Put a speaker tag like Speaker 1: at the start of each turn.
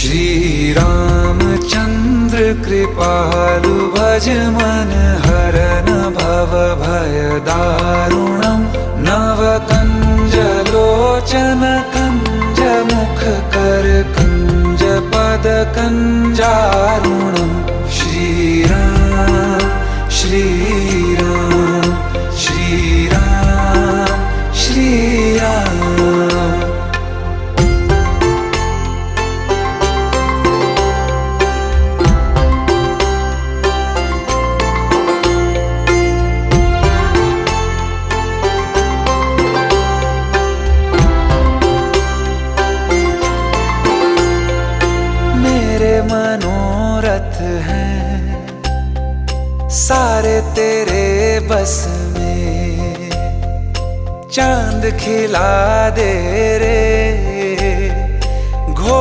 Speaker 1: श्री रामचंद्र कृपालु भज मन हरन भव भय दारुणम नव कंज लोचन कंज मुख कर कंज पद कंजारुणम श्री राम श्री राम श्री राम श्री राम। मेरे मनोरथ हैं सारे तेरे बस में, चांद खिला दे रे घो